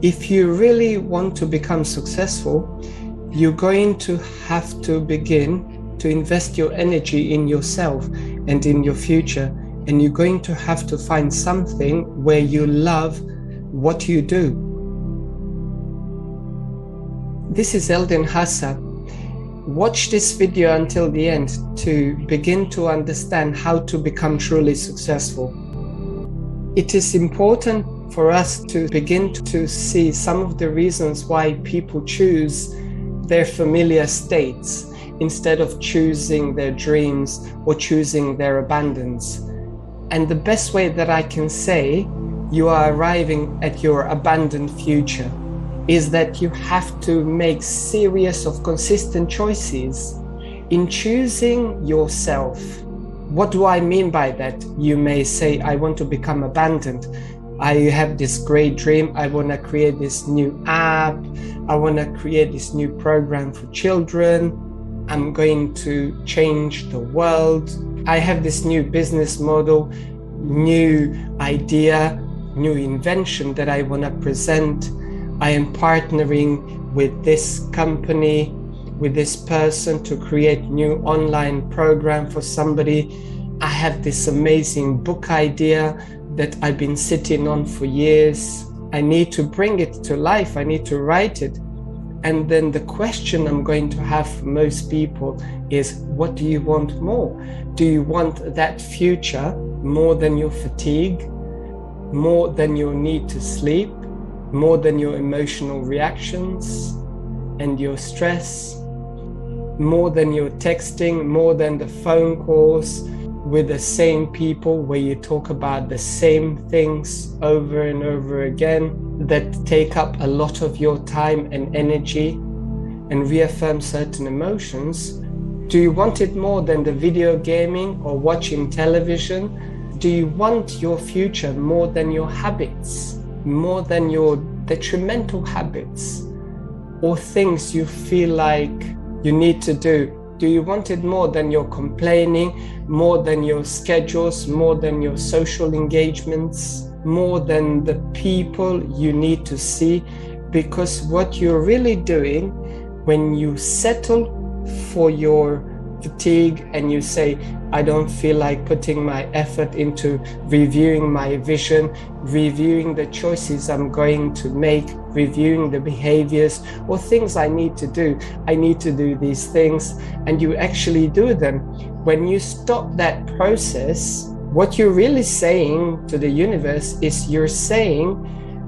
If you really want to become successful, you're going to have to begin to invest your energy in yourself and in your future. And you're going to have to find something where you love what you do. This is Eldin Hassa. Watch this video until the end to begin to understand how to become truly successful. It is important for us to begin to see some of the reasons why people choose their familiar states instead of choosing their dreams or choosing their abundance. And the best way that I can say you are arriving at your abundant future is that you have to make series of consistent choices in choosing yourself. What do I mean by that? You may say, I want to become abundant. I have this great dream. I want to create this new app. I want to create this new program for children. I'm going to change the world. I have this new business model, new idea, new invention that I want to present. I am partnering with this company, with this person to create new online program for somebody. I have this amazing book idea that I've been sitting on for years. I need to bring it to life. I need to write it. And then the question I'm going to have for most people is, what do you want more? Do you want that future more than your fatigue, more than your need to sleep, more than your emotional reactions and your stress, more than your texting, more than the phone calls with the same people where you talk about the same things over and over again that take up a lot of your time and energy and reaffirm certain emotions? Do you want it more than the video gaming or watching television? Do you want your future more than your habits, more than your detrimental habits or things you feel like you need to do? Do you want it more than your complaining, more than your schedules, more than your social engagements, more than the people you need to see? Because what you're really doing when you settle for your fatigue and you say, I don't feel like putting my effort into reviewing my vision, reviewing the choices I'm going to make, reviewing the behaviors or things I need to do. I need to do these things, and you actually do them. When you stop that process, what you're really saying to the universe is you're saying,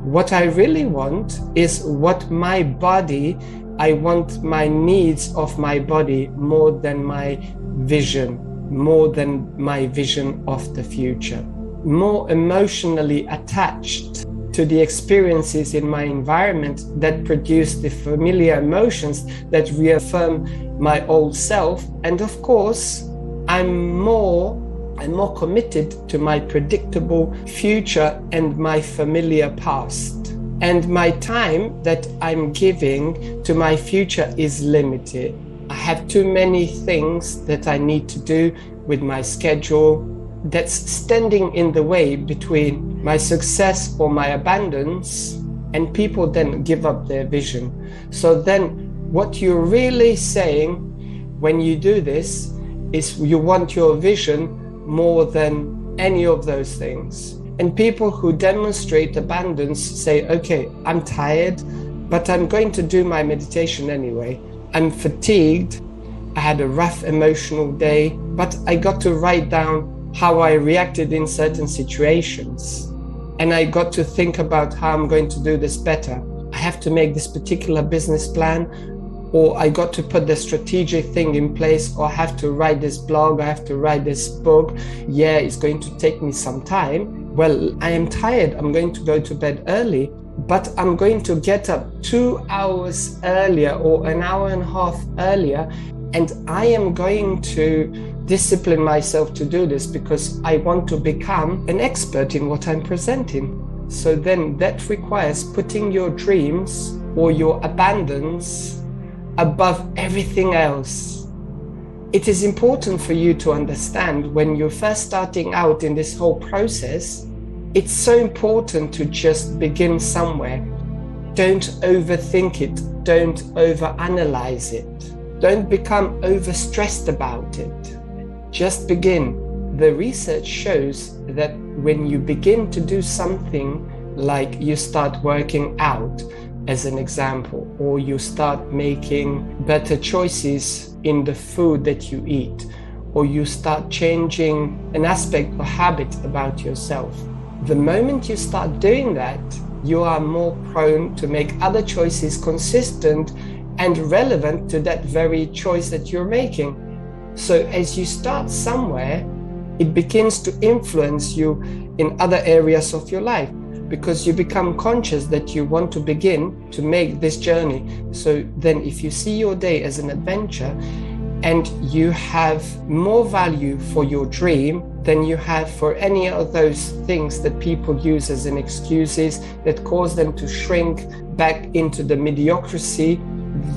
what I really want is what my body, I want my needs of my body more than my vision, more than my vision of the future, more emotionally attached to the experiences in my environment that produce the familiar emotions that reaffirm my old self. And of course, I'm more committed to my predictable future and my familiar past. And my time that I'm giving to my future is limited. I have too many things that I need to do with my schedule that's standing in the way between my success or my abundance, and people then give up their vision. So then what you're really saying when you do this is you want your vision more than any of those things. And people who demonstrate abundance say, okay, I'm tired, but I'm going to do my meditation anyway. I'm fatigued. I had a rough emotional day, but I got to write down how I reacted in certain situations. And I got to think about how I'm going to do this better. I have to make this particular business plan, or I got to put the strategic thing in place, or I have to write this blog, I have to write this book. Yeah, it's going to take me some time. Well, I am tired. I'm going to go to bed early, but I'm going to get up 2 hours earlier or an hour and a half earlier, and I am going to discipline myself to do this because I want to become an expert in what I'm presenting. So then that requires putting your dreams or your abundance above everything else. It is important for you to understand when you're first starting out in this whole process, it's so important to just begin somewhere. Don't overthink it. Don't overanalyze it. Don't become overstressed about it. Just begin. The research shows that when you begin to do something, like you start working out, as an example, or you start making better choices in the food that you eat, or you start changing an aspect or habit about yourself. The moment you start doing that, you are more prone to make other choices consistent and relevant to that very choice that you're making. So as you start somewhere, it begins to influence you in other areas of your life, because you become conscious that you want to begin to make this journey. So then if you see your day as an adventure and you have more value for your dream than you have for any of those things that people use as an excuses that cause them to shrink back into the mediocrity,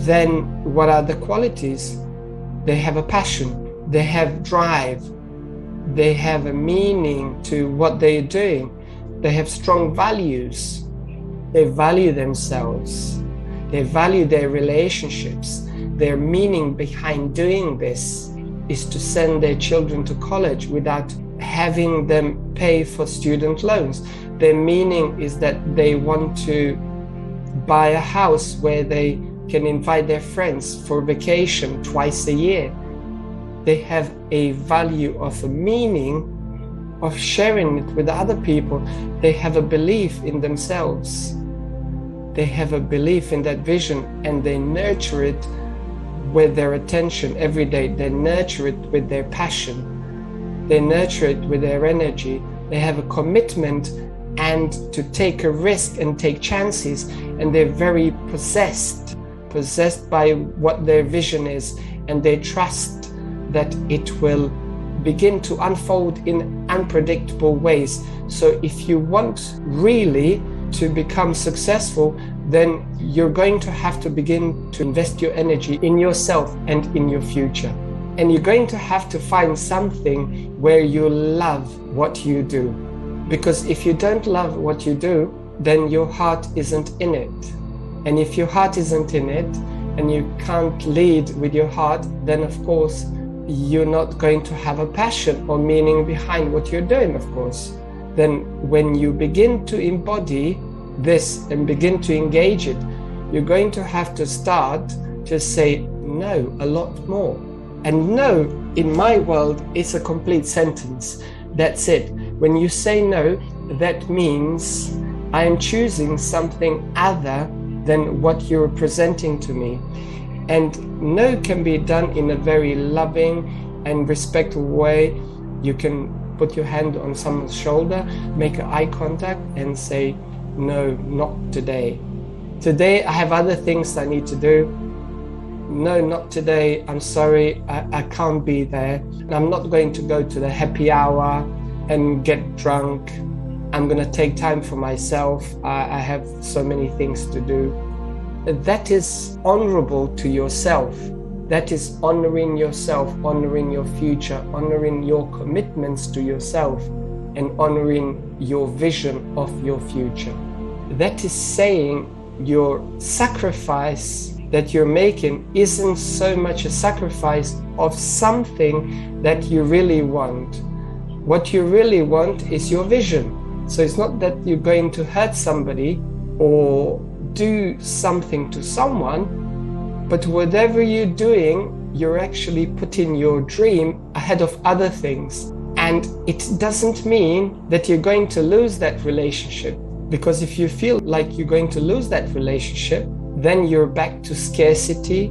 then what are the qualities? They have a passion, they have drive, they have a meaning to what they're doing, they have strong values, they value themselves, they value their relationships. Their meaning behind doing this is to send their children to college without having them pay for student loans. Their meaning is that they want to buy a house where they can invite their friends for vacation twice a year. They have a value of a meaning of sharing it with other people. They have a belief in themselves. They have a belief in that vision, and they nurture it with their attention every day. They nurture it with their passion. They nurture it with their energy. They have a commitment and to take a risk and take chances, and they're very possessed by what their vision is, and they trust that it will begin to unfold in unpredictable ways. So if you want really to become successful, then you're going to have to begin to invest your energy in yourself and in your future. And you're going to have to find something where you love what you do. Because if you don't love what you do, then your heart isn't in it. And if your heart isn't in it, and you can't lead with your heart, then of course, you're not going to have a passion or meaning behind what you're doing, of course. Then when you begin to embody this and begin to engage it, you're going to have to start to say no a lot more. And no, in my world, is a complete sentence. That's it. When you say no, that means I am choosing something other than what you're presenting to me. And no can be done in a very loving and respectful way. You can put your hand on someone's shoulder, make eye contact and say, no, not today. Today I have other things I need to do. No, not today. I'm sorry, I can't be there. I'm not going to go to the happy hour and get drunk. I'm going to take time for myself. I have so many things to do. That is honorable to yourself. That is honoring yourself, honoring your future, honoring your commitments to yourself, and honoring your vision of your future. That is saying your sacrifice that you're making isn't so much a sacrifice of something that you really want. What you really want is your vision. So it's not that you're going to hurt somebody or do something to someone, but whatever you're doing, you're actually putting your dream ahead of other things. And it doesn't mean that you're going to lose that relationship, because if you feel like you're going to lose that relationship, then you're back to scarcity,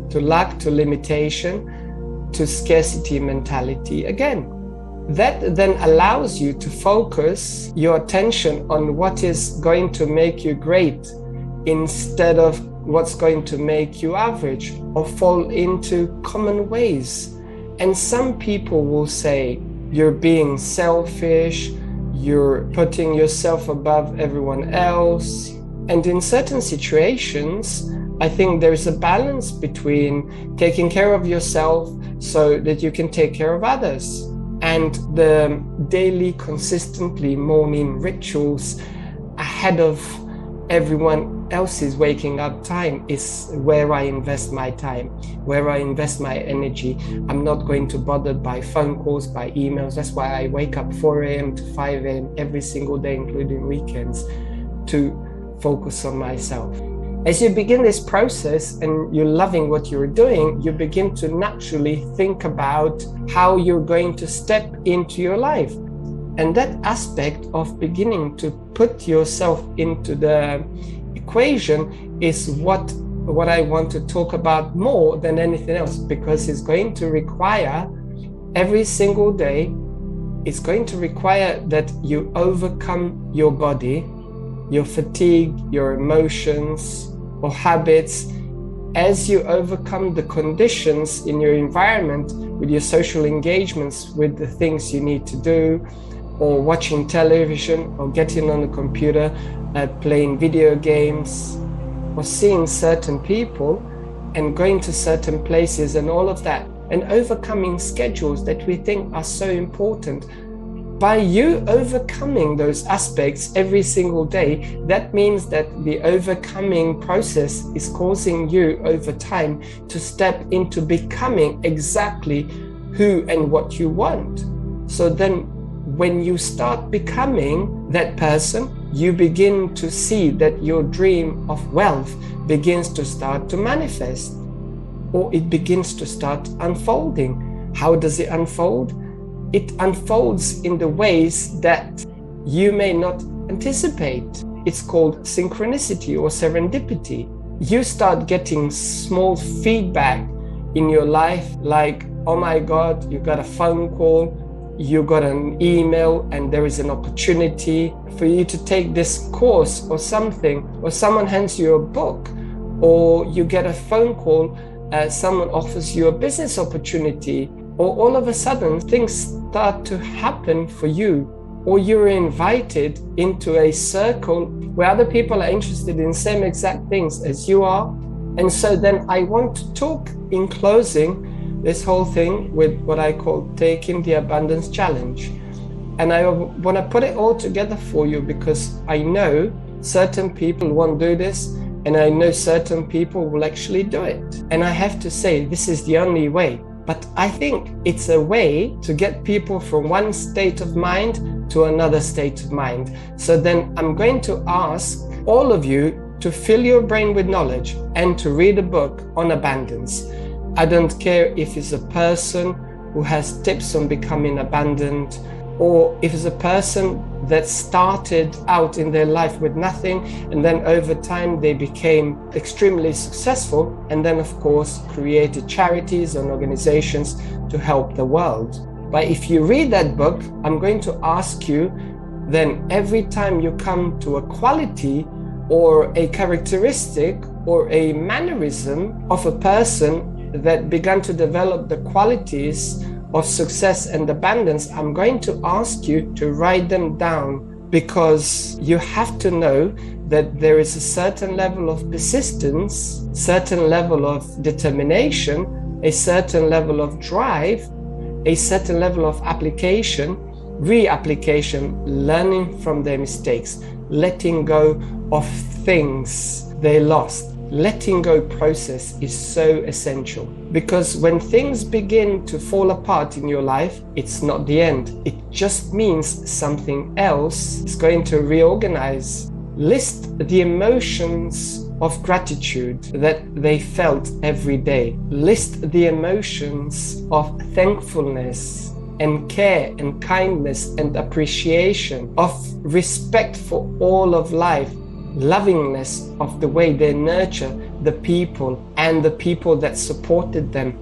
to lack, to limitation, to scarcity mentality again. That then allows you to focus your attention on what is going to make you great instead of what's going to make you average or fall into common ways. And some people will say, you're being selfish, you're putting yourself above everyone else. And in certain situations, I think there's a balance between taking care of yourself so that you can take care of others, and the daily, consistently morning rituals ahead of everyone else's waking up time is where I invest my time, where I invest my energy. I'm not going to bother by phone calls, by emails. That's why I wake up 4 a.m. to 5 a.m. every single day, including weekends, to focus on myself. As you begin this process and you're loving what you're doing, you begin to naturally think about how you're going to step into your life. And that aspect of beginning to put yourself into the equation is what I want to talk about more than anything else, because it's going to require every single day, it's going to require that you overcome your body, your fatigue, your emotions or habits. As you overcome the conditions in your environment with your social engagements, with the things you need to do, or watching television, or getting on the computer, playing video games, or seeing certain people and going to certain places and all of that, and overcoming schedules that we think are so important. By you overcoming those aspects every single day, that means that the overcoming process is causing you over time to step into becoming exactly who and what you want. So then when you start becoming that person, you begin to see that your dream of wealth begins to start to manifest, or it begins to start unfolding. How does it unfold? It unfolds in the ways that you may not anticipate. It's called synchronicity or serendipity. You start getting small feedback in your life, like, oh my God, you got a phone call, you got an email, and there is an opportunity for you to take this course or something, or someone hands you a book, or you get a phone call, someone offers you a business opportunity, or all of a sudden things start to happen for you, or you're invited into a circle where other people are interested in the same exact things as you are. And so then I want to talk in closing this whole thing with what I call taking the abundance challenge. And I want to put it all together for you, because I know certain people won't do this, and I know certain people will actually do it. And I have to say, this is the only way. But I think it's a way to get people from one state of mind to another state of mind. So then I'm going to ask all of you to fill your brain with knowledge and to read a book on abundance. I don't care if it's a person who has tips on becoming abundant, or if it's a person that started out in their life with nothing, and then over time they became extremely successful, and then of course created charities and organizations to help the world. But if you read that book, I'm going to ask you then, every time you come to a quality or a characteristic or a mannerism of a person that began to develop the qualities of success and abundance, I'm going to ask you to write them down, because you have to know that there is a certain level of persistence, certain level of determination, a certain level of drive, a certain level of application, reapplication, learning from their mistakes, letting go of things they lost. Letting go process is so essential, because when things begin to fall apart in your life, it's not the end. It just means something else is going to reorganize. List the emotions of gratitude that they felt every day. List the emotions of thankfulness and care and kindness and appreciation, of respect for all of life, lovingness of the way they nurture the people and the people that supported them.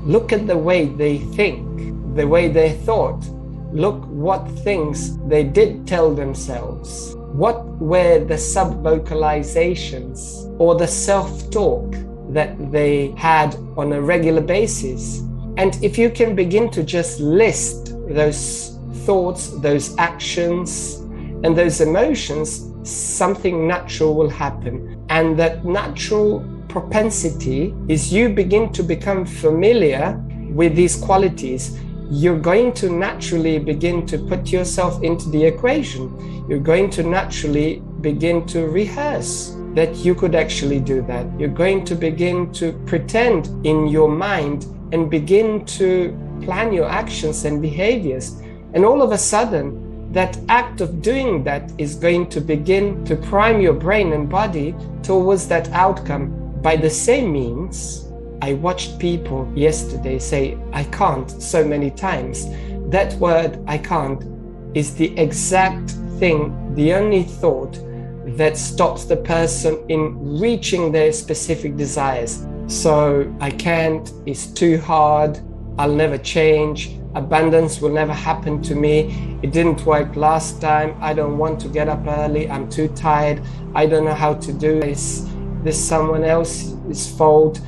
Look at the way they think, the way they thought. Look what things they did tell themselves. What were the sub-vocalizations or the self-talk that they had on a regular basis? And if you can begin to just list those thoughts, those actions, and those emotions, something natural will happen. And that natural propensity is you begin to become familiar with these qualities. You're going to naturally begin to put yourself into the equation. You're going to naturally begin to rehearse that you could actually do that. You're going to begin to pretend in your mind and begin to plan your actions and behaviors. And all of a sudden, that act of doing that is going to begin to prime your brain and body towards that outcome. By the same means, I watched people yesterday say, I can't, so many times. That word, I can't, is the exact thing, the only thought that stops the person in reaching their specific desires. So, I can't, it's too hard, I'll never change, abundance will never happen to me, it didn't work last time, I don't want to get up early, I'm too tired, I don't know how to do this, this someone else's fault.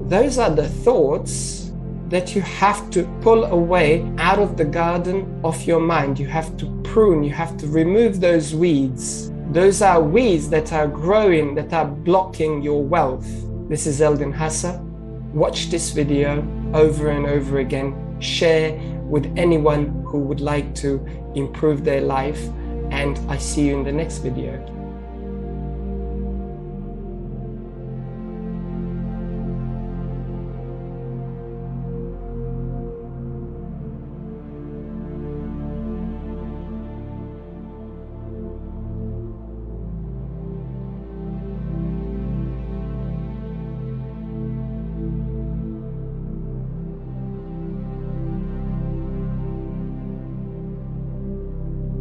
Those are the thoughts that you have to pull away out of the garden of your mind. You have to prune, you have to remove those weeds. Those are weeds that are growing, that are blocking your wealth. This is Eldin Hassa. Watch this video over and over again. Share with anyone who would like to improve their life. And I see you in the next video.